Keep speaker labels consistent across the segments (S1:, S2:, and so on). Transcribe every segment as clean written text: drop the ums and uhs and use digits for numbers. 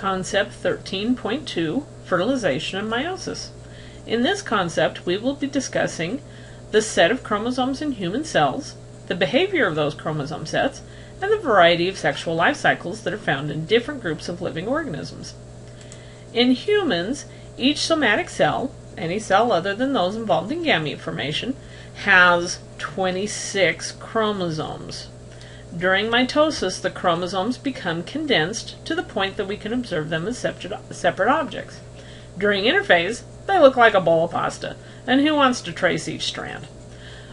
S1: Concept 13.2, Fertilization and Meiosis. In this concept, we will be discussing the set of chromosomes in human cells, the behavior of those chromosome sets, and the variety of sexual life cycles that are found in different groups of living organisms. In humans, each somatic cell, any cell other than those involved in gamete formation, has 26 chromosomes. During mitosis, the chromosomes become condensed to the point that we can observe them as separate objects. During interphase, they look like a bowl of pasta, and who wants to trace each strand?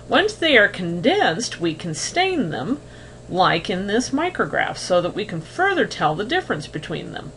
S1: Once they are condensed, we can stain them, like in this micrograph, so that we can further tell the difference between them.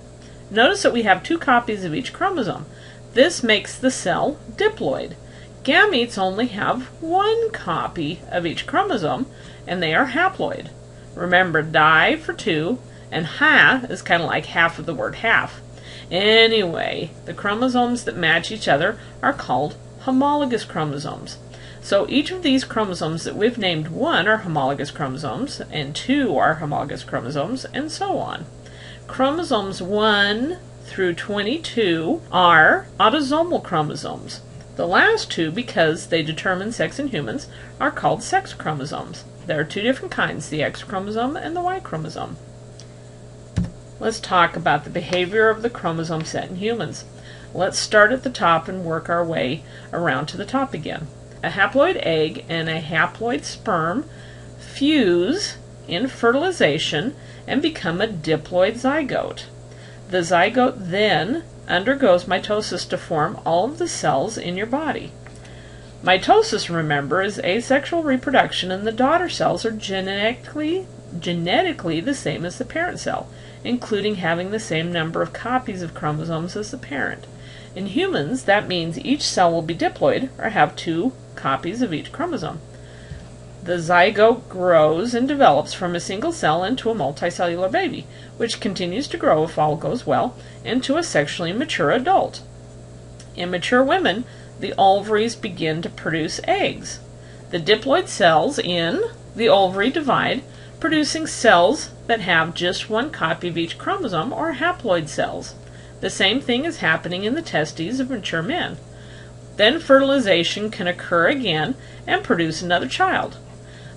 S1: Notice that we have 2 copies of each chromosome. This makes the cell diploid. Gametes only have 1 copy of each chromosome, and they are haploid. Remember, di for 2, and ha is kind of like half of the word half. Anyway, the chromosomes that match each other are called homologous chromosomes. So each of these chromosomes that we've named 1 are homologous chromosomes, and 2 are homologous chromosomes, and so on. Chromosomes 1 through 22 are autosomal chromosomes. The last 2, because they determine sex in humans, are called sex chromosomes. There are 2 different kinds, the X chromosome and the Y chromosome. Let's talk about the behavior of the chromosome set in humans. Let's start at the top and work our way around to the top again. A haploid egg and a haploid sperm fuse in fertilization and become a diploid zygote. The zygote then undergoes mitosis to form all of the cells in your body. Mitosis, remember, is asexual reproduction, and the daughter cells are genetically the same as the parent cell, including having the same number of copies of chromosomes as the parent. In humans, that means each cell will be diploid, or have 2 copies of each chromosome. The zygote grows and develops from a single cell into a multicellular baby, which continues to grow, if all goes well, into a sexually mature adult. In mature women, the ovaries begin to produce eggs. The diploid cells in the ovary divide, producing cells that have just 1 copy of each chromosome, or haploid cells. The same thing is happening in the testes of mature men. Then fertilization can occur again and produce another child.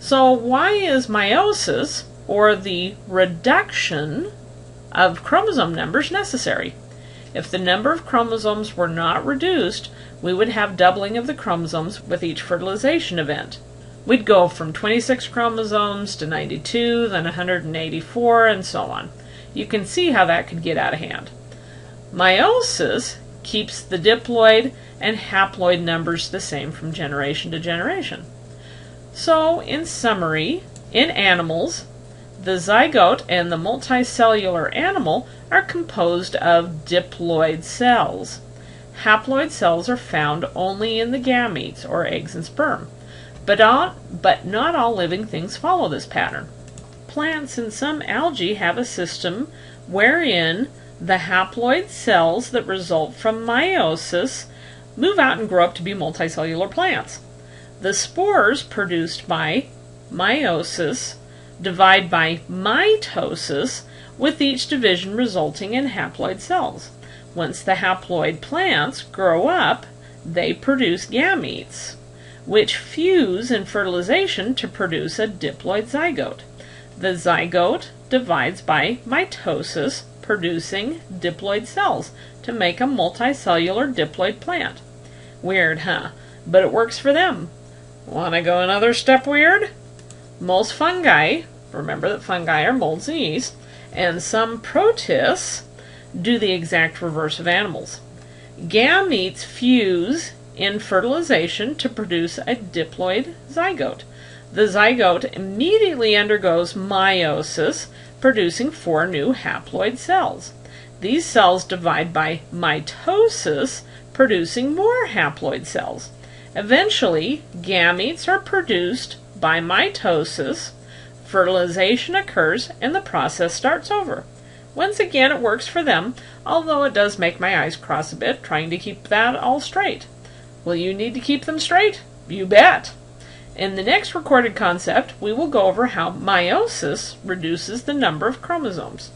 S1: So why is meiosis, or the reduction of chromosome numbers, necessary? If the number of chromosomes were not reduced, we would have doubling of the chromosomes with each fertilization event. We'd go from 26 chromosomes to 92, then 184, and so on. You can see how that could get out of hand. Meiosis keeps the diploid and haploid numbers the same from generation to generation. So, in summary, in animals, the zygote and the multicellular animal are composed of diploid cells. Haploid cells are found only in the gametes, or eggs and sperm. But not all living things follow this pattern. Plants and some algae have a system wherein the haploid cells that result from meiosis move out and grow up to be multicellular plants. The spores produced by meiosis divide by mitosis, with each division resulting in haploid cells. Once the haploid plants grow up, they produce gametes, which fuse in fertilization to produce a diploid zygote. The zygote divides by mitosis, producing diploid cells to make a multicellular diploid plant. Weird, huh? But it works for them. Want to go another step weird? Most fungi, remember that fungi are molds and yeast, and some protists do the exact reverse of animals. Gametes fuse in fertilization to produce a diploid zygote. The zygote immediately undergoes meiosis, producing 4 new haploid cells. These cells divide by mitosis, producing more haploid cells. Eventually, gametes are produced by mitosis, fertilization occurs, and the process starts over. Once again, it works for them, although it does make my eyes cross a bit trying to keep that all straight. Will you need to keep them straight? You bet! In the next recorded concept, we will go over how meiosis reduces the number of chromosomes.